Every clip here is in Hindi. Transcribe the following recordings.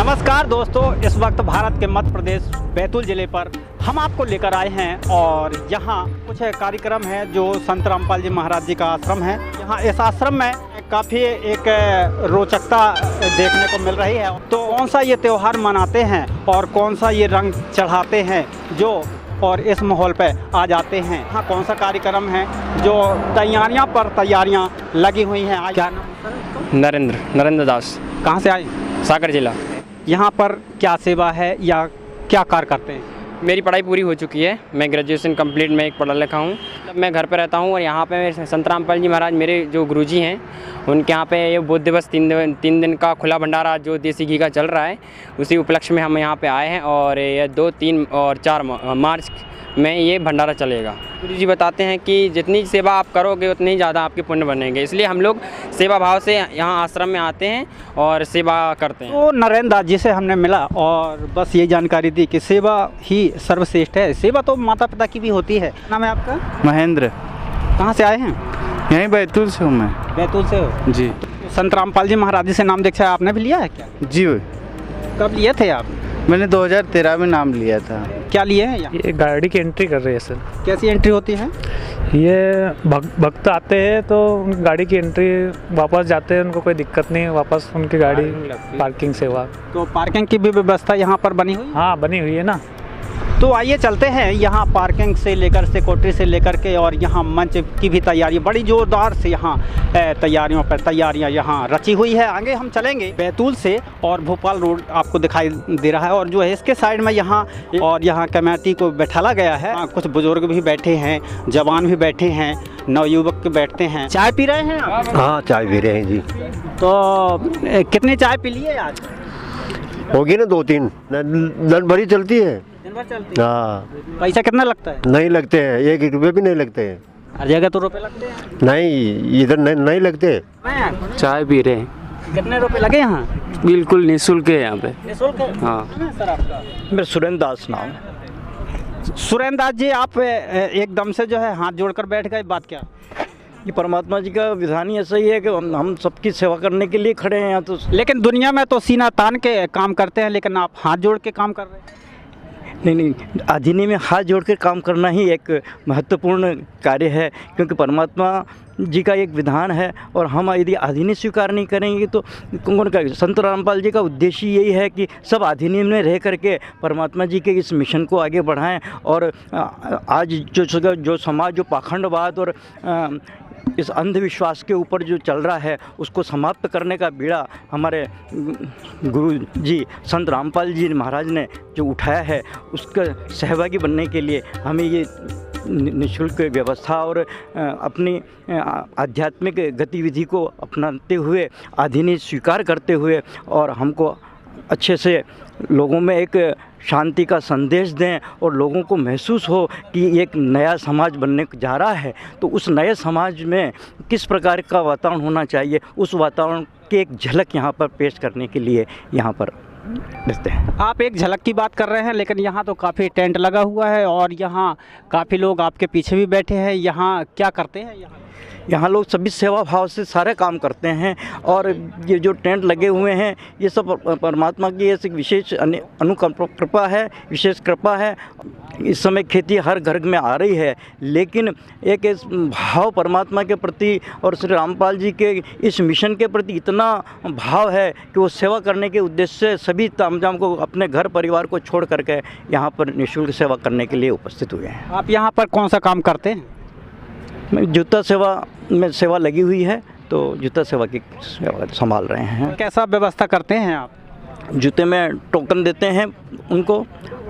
नमस्कार दोस्तों, इस वक्त भारत के मध्य प्रदेश बैतूल ज़िले पर हम आपको लेकर आए हैं और यहाँ कुछ कार्यक्रम है जो संत रामपाल जी महाराज जी का आश्रम है। यहाँ इस आश्रम में काफ़ी एक रोचकता देखने को मिल रही है। तो कौन सा ये त्यौहार मनाते हैं और कौन सा ये रंग चढ़ाते हैं जो और इस माहौल पे आ जाते हैं, हाँ कौन सा कार्यक्रम है जो तैयारियां पर तैयारियां लगी हुई हैं। आज क्या नाम? नरेंद्र दास। कहाँ से आए? सागर जिला। यहाँ पर क्या सेवा है या क्या कार्य करते हैं? मेरी पढ़ाई पूरी हो चुकी है, मैं ग्रेजुएशन कंप्लीट में एक पढ़ा लिखा हूँ। मैं घर पे रहता हूँ और यहाँ पे संत रामपाल जी महाराज मेरे जो गुरुजी हैं उनके यहाँ पे ये बुद्ध दिवस 3 दिन का खुला भंडारा जो देसी घी का चल रहा है, उसी उपलक्ष्य में हम यहाँ पे आए हैं और ये 2, 3 और 4 मार्च में ये भंडारा चलेगा। गुरुजी बताते हैं कि जितनी सेवा आप करोगे उतनी ज़्यादा आपके पुण्य बनेंगे, इसलिए हम लोग सेवा भाव से यहाँ आश्रम में आते हैं और सेवा करते हैं। तो नरेंद्र दास जी से हमने मिला और बस ये जानकारी दी कि सेवा ही सर्वश्रेष्ठ है। सेवा तो माता पिता की भी होती है। नाम है आपका? महेंद्र। कहाँ से आए हैं? यहीं बैतूल से हूँ मैं। बैतूल से हो जी। संत रामपाल जी महाराज जी से नाम दीक्षा आपने भी लिया है क्या? जी। कब लिए थे आप? मैंने 2013 में नाम लिया था। क्या लिए हैं यहाँ? ये गाड़ी की एंट्री कर रही है सर। कैसी एंट्री होती है? ये भक्त आते हैं तो उन गाड़ी की एंट्री, वापस जाते हैं उनको कोई दिक्कत नहीं, वापस उनकी गाड़ी पार्किंग सेवा। तो पार्किंग की भी व्यवस्था यहाँ पर बनी हुई? हाँ बनी हुई है ना। तो आइए चलते हैं। यहाँ पार्किंग से लेकर सिक्योरिटी से लेकर के और यहाँ मंच की भी तैयारी बड़ी ज़ोरदार से यहाँ तैयारियाँ यहाँ रची हुई है। आगे हम चलेंगे बैतूल से और भोपाल रोड आपको दिखाई दे रहा है और जो है इसके साइड में यहाँ और यहाँ कमेटी को बैठाला गया है। कुछ बुजुर्ग भी बैठे हैं, जवान भी बैठे हैं, नवयुवक बैठते हैं। चाय पी रहे हैं आप? हाँ चाय पी रहे हैं जी। तो कितनी चाय पी लिए आज? होगी ना 2-3 दिन भरी चलती है। दिन भर चलती है। हाँ। पैसा कितना लगता है? नहीं लगते हैं, 1 रुपये भी नहीं लगते हैं। हर जगह तो रुपए लगते हैं। नहीं, इधर नहीं लगते। चाय पी रहे हैं। कितने रुपए लगे यहाँ? बिल्कुल निःशुल्क है यहाँ पे। निःशुल्क? हाँ। सर आपका? मेरा सुरेंद्र दास नाम। सुरेंद्र दास जी, आप एकदम से जो है हाथ जोड़कर बैठ गए, बात क्या? ये परमात्मा जी का विधान ही ऐसा ही है कि हम सबकी सेवा करने के लिए खड़े हैं यहाँ। तो लेकिन दुनिया में तो सीना तान के काम करते हैं, लेकिन आप हाथ जोड़ के काम कर रहे हैं। नहीं, आधीनी में हाथ जोड़ कर काम करना ही एक महत्वपूर्ण कार्य है, क्योंकि परमात्मा जी का एक विधान है और हम यदि आधीनी स्वीकार नहीं करेंगे तो कौन करेगा। संत रामपाल जी का उद्देश्य यही है कि सब आधीनी में रह करके परमात्मा जी के इस मिशन को आगे बढ़ाएं और आज जो समाज जो पाखंडवाद और इस अंधविश्वास के ऊपर जो चल रहा है उसको समाप्त करने का बीड़ा हमारे गुरु जी संत रामपाल जी महाराज ने जो उठाया है, उसका सहभागी बनने के लिए हमें ये निःशुल्क व्यवस्था और अपनी आध्यात्मिक गतिविधि को अपनाते हुए, आधीनी स्वीकार करते हुए और हमको अच्छे से लोगों में एक शांति का संदेश दें और लोगों को महसूस हो कि एक नया समाज बनने जा रहा है। तो उस नए समाज में किस प्रकार का वातावरण होना चाहिए, उस वातावरण की एक झलक यहाँ पर पेश करने के लिए यहाँ पर रहते हैं। आप एक झलक की बात कर रहे हैं, लेकिन यहाँ तो काफ़ी टेंट लगा हुआ है और यहाँ काफ़ी लोग आपके पीछे भी बैठे हैं। यहाँ क्या करते हैं? यहाँ लोग सभी सेवा भाव से सारे काम करते हैं और ये जो टेंट लगे हुए हैं ये सब परमात्मा की ऐसी विशेष अनुकृपा है, विशेष कृपा है। इस समय खेती हर घर में आ रही है, लेकिन एक इस भाव परमात्मा के प्रति और श्री रामपाल जी के इस मिशन के प्रति इतना भाव है कि वो सेवा करने के उद्देश्य से सभी तामझाम को अपने घर परिवार को छोड़ करके यहाँ पर निःशुल्क सेवा करने के लिए उपस्थित हुए हैं। आप यहाँ पर कौन सा काम करते हैं? जूता सेवा में सेवा लगी हुई है, तो जूता सेवा की सेवा संभाल रहे हैं। कैसा व्यवस्था करते हैं आप? जूते में टोकन देते हैं उनको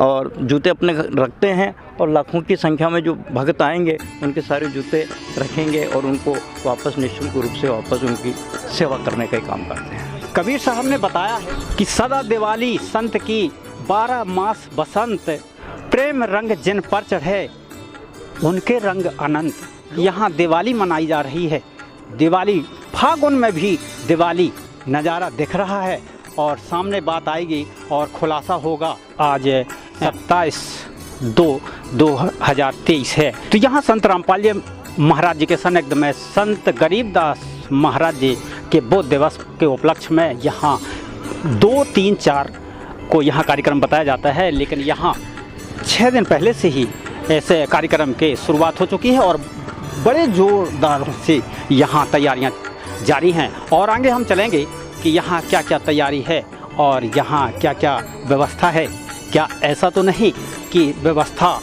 और जूते अपने रखते हैं और लाखों की संख्या में जो भक्त आएंगे उनके सारे जूते रखेंगे और उनको वापस निःशुल्क रूप से वापस उनकी सेवा करने का ही काम करते हैं। कबीर साहब ने बताया है कि सदा दिवाली संत की 12 मास बसंत, प्रेम रंग जिन पर चढ़े उनके रंग अनंत। यहाँ दिवाली मनाई जा रही है। दिवाली फागुन में भी दिवाली नज़ारा दिख रहा है और सामने बात आएगी और खुलासा होगा। आज 27/2/2023 है। तो यहाँ संत रामपाल जी महाराज जी के सनिग्ध में संत गरीबदास महाराज जी के बुद्ध दिवस के उपलक्ष्य में यहाँ 2, 3, 4 को यहाँ कार्यक्रम बताया जाता है, लेकिन यहाँ 6 दिन पहले से ही ऐसे कार्यक्रम के शुरुआत हो चुकी है और बड़े जोरदारों से यहाँ तैयारियाँ जारी हैं। और आगे हम चलेंगे कि यहाँ क्या क्या तैयारी है और यहाँ क्या क्या व्यवस्था है। क्या ऐसा तो नहीं कि व्यवस्था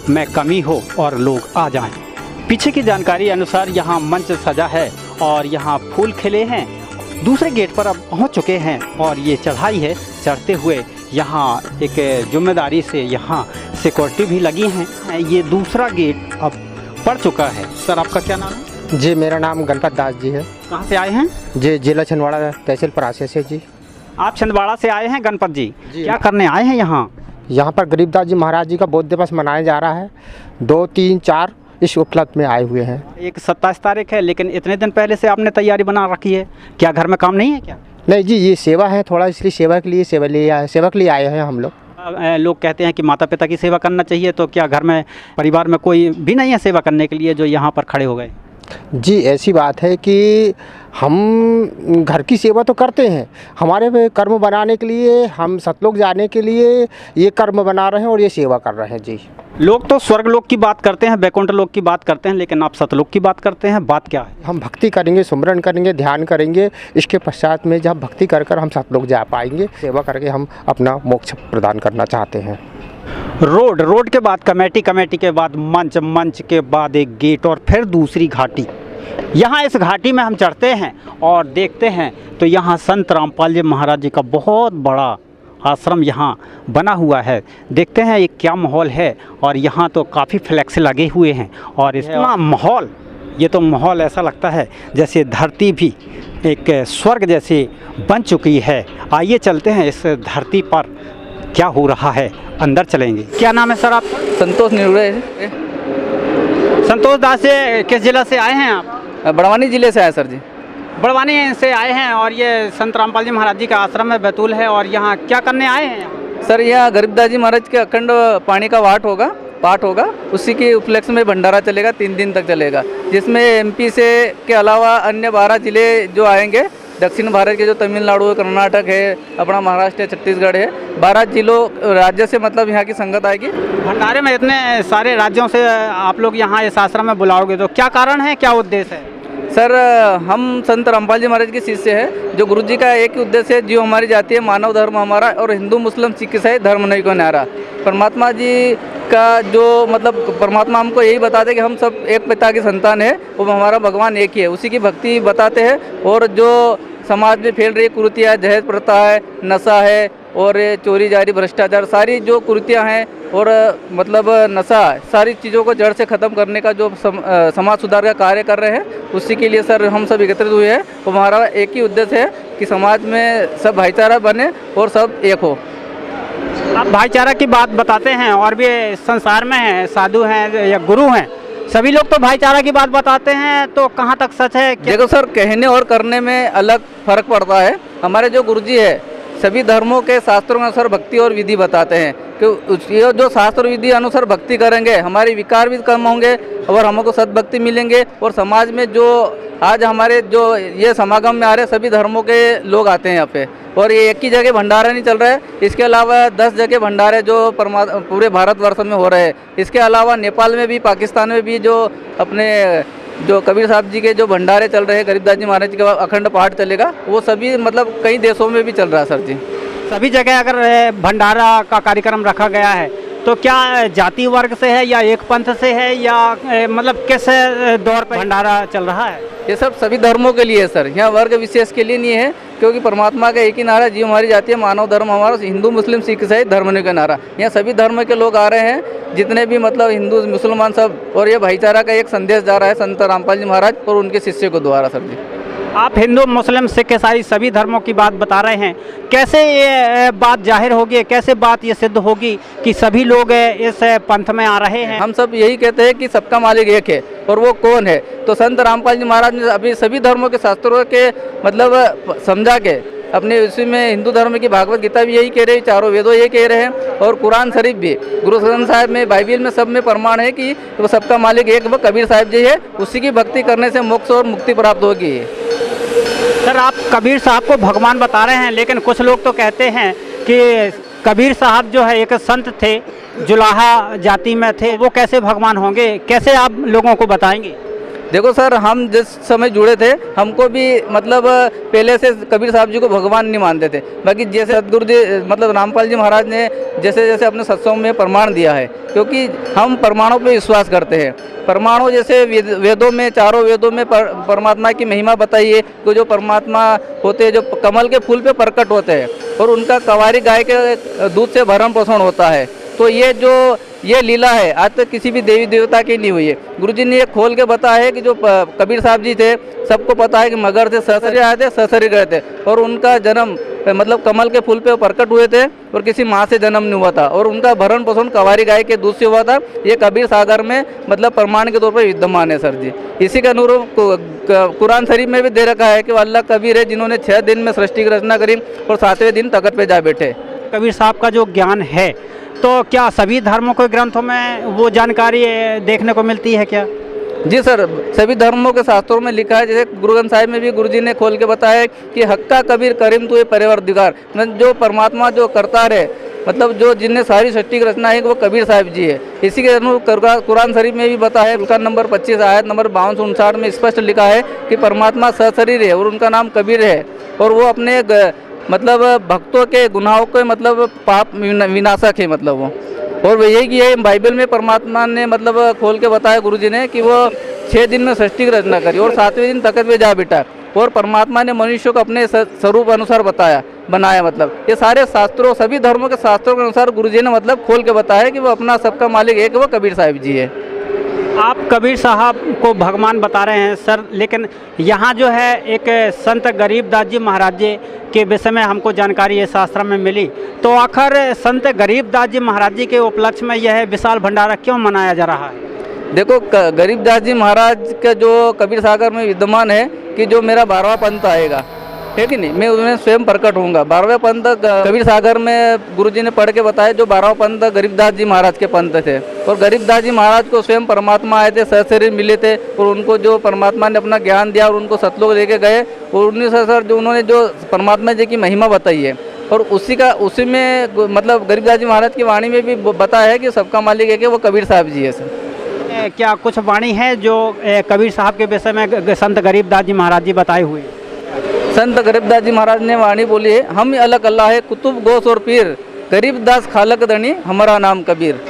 में कमी हो और लोग आ जाएं। पीछे की जानकारी अनुसार यहाँ मंच सजा है और यहाँ फूल खिले हैं। दूसरे गेट पर अब पहुँच चुके हैं और ये चढ़ाई है। चढ़ते हुए यहाँ एक जिम्मेदारी से यहाँ सिक्योरिटी भी लगी हैं। ये दूसरा गेट अब पड़ चुका है। सर, आपका क्या नाम है? जी, मेरा नाम गणपत दास जी है। कहाँ से आए हैं? जी, जिला छिंदवाड़ा तहसील परासिया से जी। आप छिंदवाड़ा से आए हैं गणपत जी? क्या करने आए हैं यहाँ? यहाँ पर गरीबदास जी महाराज जी का बौद्ध दिवस मनाया जा रहा है। 2, 3, 4 इस उपलक्ष्य में आए हुए हैं। एक 27 तारीख है, लेकिन इतने दिन पहले से आपने तैयारी बना रखी है। क्या घर में काम नहीं है क्या? नहीं जी, ये सेवा है थोड़ा, इसलिए सेवा के लिए आए हैं हम लोग। लोग कहते हैं कि माता पिता की सेवा करना चाहिए, तो क्या घर में परिवार में कोई भी नहीं है सेवा करने के लिए जो यहाँ पर खड़े हो गए? जी, ऐसी बात है कि हम घर की सेवा तो करते हैं, हमारे कर्म बनाने के लिए, हम सतलोक जाने के लिए ये कर्म बना रहे हैं और ये सेवा कर रहे हैं जी। लोग तो स्वर्ग लोक की बात करते हैं, वैकुंठ लोक की बात करते हैं, लेकिन आप सतलोक की बात करते हैं। बात क्या है? हम भक्ति करेंगे, सुमरन करेंगे, ध्यान करेंगे, इसके पश्चात में जब भक्ति कर कर हम सतलोक जा पाएंगे। सेवा करके हम अपना मोक्ष प्रदान करना चाहते हैं। रोड के बाद कमेटी के बाद मंच के बाद एक गेट और फिर दूसरी घाटी। यहाँ इस घाटी में हम चढ़ते हैं और देखते हैं तो यहाँ संत रामपाल जी महाराज जी का बहुत बड़ा आश्रम यहाँ बना हुआ है। देखते हैं ये क्या माहौल है। और यहाँ तो काफ़ी फ्लैक्स लगे हुए हैं और इतना माहौल, ये तो माहौल ऐसा लगता है जैसे धरती भी एक स्वर्ग जैसी बन चुकी है। आइए चलते हैं इस धरती पर क्या हो रहा है, अंदर चलेंगे। क्या नाम है सर आपका? संतोष निर्णय। संतोष दास से किस जिला से आए हैं आप? बड़वानी जिले से आए सर जी। बड़वानी से आए हैं और ये संत रामपाल जी महाराज जी का आश्रम है बैतूल है, और यहाँ क्या करने आए हैं? सर, यहाँ गरीबदास जी महाराज के अखंड पानी का पाठ होगा, उसी के उपलक्ष्य में भंडारा चलेगा, 3 दिन तक चलेगा, जिसमें एमपी से के अलावा अन्य 12 जिले जो आएंगे, दक्षिण भारत के जो तमिलनाडु है, कर्नाटक है, अपना महाराष्ट्र है, छत्तीसगढ़ है, 12 जिलों राज्य से मतलब यहाँ की संगत आएगी। भंडारे में इतने सारे राज्यों से आप लोग यहाँ इस आश्रम में बुलाओगे, तो क्या कारण है, क्या उद्देश्य है? सर, हम संत रामपाल जी महाराज के शिष्य हैं। जो गुरु जी का एक ही उद्देश्य है, जो हमारी जाति है मानव धर्म हमारा, और हिंदू मुस्लिम सिख ईसाई धर्म नहीं को न्यारा। परमात्मा जी का जो मतलब परमात्मा हमको यही बताते हैं कि हम सब एक पिता की संतान है, वो हमारा भगवान एक ही है, उसी की भक्ति बताते हैं। और जो समाज में फैल रही कुरीतियाँ, दहेज प्रथा है, नशा है और चोरी जारी भ्रष्टाचार, सारी जो कुरीतियाँ हैं और मतलब नशा, सारी चीज़ों को जड़ से ख़त्म करने का जो समाज सुधार का कार्य कर रहे हैं, उसी के लिए सर हम सब एकत्रित हुए हैं। तो हमारा एक ही उद्देश्य है कि समाज में सब भाईचारा बने और सब एक हो। आप भाईचारा की बात बताते हैं, और भी संसार में हैं, साधु हैं या गुरु हैं, सभी लोग तो भाईचारा की बात बताते हैं, तो कहाँ तक सच है? देखो सर, कहने और करने में अलग फर्क पड़ता है। हमारे जो गुरुजी है सभी धर्मों के शास्त्रों के अनुसार भक्ति और विधि बताते हैं कि ये जो शास्त्र विधि अनुसार भक्ति करेंगे, हमारे विकार भी कम होंगे और हमको सद्भक्ति मिलेंगे। और समाज में जो आज हमारे जो ये समागम में आ रहे सभी धर्मों के लोग आते हैं यहाँ पे, और ये एक ही जगह भंडारा नहीं चल रहा है, इसके अलावा 10 जगह भंडारे जो पूरे भारतवर्ष में हो रहे हैं। इसके अलावा नेपाल में भी, पाकिस्तान में भी जो अपने जो कबीर साहब जी के जो भंडारे चल रहे हैं, गरीबदास जी महाराज जी का अखंड पाठ चलेगा, वो सभी मतलब कई देशों में भी चल रहा है सर जी। सभी जगह अगर भंडारा का कार्यक्रम रखा गया है, तो क्या जाति वर्ग से है या एक पंथ से है, या मतलब किस दौर पर भंडारा चल रहा है? ये सब सभी धर्मों के लिए है सर, यहाँ वर्ग विशेष के लिए नहीं है, क्योंकि परमात्मा का एक ही नारा, जीव हमारी जाति है, मानव धर्म हमारा, हिंदू मुस्लिम सिख ईसाई धर्म नहीं का नारा। यहाँ सभी धर्म के लोग आ रहे हैं, जितने भी मतलब हिंदू मुसलमान सब, और ये भाईचारा का एक संदेश जा रहा है संत रामपाल जी महाराज और उनके शिष्य को द्वारा सर जी। आप हिंदू मुस्लिम सिख ईसाई सभी धर्मों की बात बता रहे हैं, कैसे ये बात जाहिर होगी, कैसे बात ये सिद्ध होगी कि सभी लोग इस पंथ में आ रहे हैं? हम सब यही कहते हैं कि सबका मालिक एक है, और वो कौन है? तो संत रामपाल जी महाराज ने अभी सभी धर्मों के शास्त्रों के मतलब समझा के अपने उसी में हिंदू धर्म की भागवत गीता भी यही कह रही है, चारों वेदों ये कह रहे हैं, और कुरान शरीफ भी, गुरु ग्रंथ साहिब में, बाइबिल में, सब में प्रमाण है कि वो सबका मालिक एक वो कबीर साहिब जी है, उसी की भक्ति करने से मोक्ष और मुक्ति प्राप्त होगी। सर, आप कबीर साहब को भगवान बता रहे हैं, लेकिन कुछ लोग तो कहते हैं कि कबीर साहब जो है एक संत थे, जुलाहा जाति में थे, वो कैसे भगवान होंगे? कैसे आप लोगों को बताएंगे? देखो सर, हम जिस समय जुड़े थे हमको भी मतलब पहले से कबीर साहब जी को भगवान नहीं मानते थे। बाकी जैसे सदगुरु जी मतलब रामपाल जी महाराज ने जैसे जैसे अपने सत्संग में प्रमाण दिया है, क्योंकि हम प्रमाणों पे विश्वास करते हैं। परमाणु जैसे वेदों में, चारों वेदों में परमात्मा की महिमा बताई है कि जो परमात्मा होते हैं, जो कमल के फूल पे प्रकट होते हैं और उनका कवारी गाय के दूध से भरण पोषण होता है। तो ये लीला है, आज तक किसी भी देवी देवता की नहीं हुई है। गुरुजी ने ये खोल के बताया है कि जो कबीर साहब जी थे, सबको पता है कि मगर से ससरी आए थे, ससरी गए थे, और उनका जन्म मतलब कमल के फूल पे प्रकट हुए थे और किसी माँ से जन्म नहीं हुआ था, और उनका भरण पोषण कवारी गाय के दूध से हुआ था। ये कबीर सागर में मतलब प्रमाण के तौर पर विद्यमान है सर जी। इसी के अनुरूप कुरान शरीफ में भी दे रखा है कि अल्लाह कबीर है जिन्होंने 6 दिन में सृष्टि की रचना करी और 7वें दिन तख्त पे जा बैठे। कबीर साहब का जो ज्ञान है, तो क्या सभी धर्मों के ग्रंथों में वो जानकारी देखने को मिलती है क्या? जी सर, सभी धर्मों के शास्त्रों में लिखा है। जैसे गुरु ग्रंथ साहिब में भी गुरुजी ने खोल के बताया है कि हक्का कबीर करीम तो ये परवरदिगार, जो परमात्मा जो करता रहे, मतलब जो जिनने सारी सृष्टि की रचना है वो कबीर साहिब जी है। इसी के अनुरूप कुरान शरीफ में भी बताया है, कुरान नंबर 25 आयत नंबर 52-59 में स्पष्ट लिखा है कि परमात्मा सशरीर है और उनका नाम कबीर है, और वो अपने मतलब भक्तों के गुनाहों के मतलब पाप विनाशक है मतलब वो। और वो यही है बाइबल में परमात्मा ने मतलब खोल के बताया गुरुजी ने कि वो 6 दिन में सृष्टि की रचना करी और 7वें दिन तख्त पे जा बैठा, और परमात्मा ने मनुष्य को अपने स्वरूप अनुसार बनाया। मतलब ये सारे शास्त्रों, सभी धर्मों के शास्त्रों के अनुसार गुरुजी ने मतलब खोल के बताया कि वो अपना सबका मालिक एक वो कबीर साहिब जी है। आप कबीर साहब को भगवान बता रहे हैं सर, लेकिन यहाँ जो है एक संत गरीबदास जी महाराज जी के विषय में हमको जानकारी इस आश्रम में मिली, तो आखिर संत गरीबदास जी महाराज जी के उपलक्ष्य में यह विशाल भंडारा क्यों मनाया जा रहा है? देखो, गरीबदास जी महाराज का जो कबीर सागर में विद्यमान है कि जो मेरा 12वां पंथ आएगा, है कि नहीं, मैं उसमें स्वयं प्रकट होऊंगा। 12वें पंथ कबीर सागर में गुरुजी ने पढ़ के बताया, जो 12वां पंथ गरीबदास जी महाराज के पंथ थे, और गरीबदास जी महाराज को स्वयं परमात्मा आए थे, सशरीर मिले थे, और उनको जो परमात्मा ने अपना ज्ञान दिया और उनको सतलोक लेके गए, और उन्हीं से सर जो उन्होंने जो परमात्मा जी की महिमा बताई है, और उसी में मतलब गरीबदास जी महाराज की वाणी में भी बताया है कि सबका मालिक है कि वो कबीर साहब जी है सर। क्या कुछ वाणी है जो कबीर साहब के विषय में संत गरीबदास जी महाराज जी बताए हुए? संत गरीबदास जी महाराज ने वाणी बोली है, हम अलग अल्लाह है कुतुब गोस और पीर, गरीबदास खालक दनी हमारा नाम कबीर।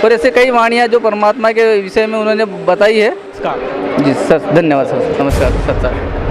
और ऐसे कई वाणियाँ जो परमात्मा के विषय में उन्होंने बताई है। इसका जी सर, धन्यवाद सर, नमस्कार सर।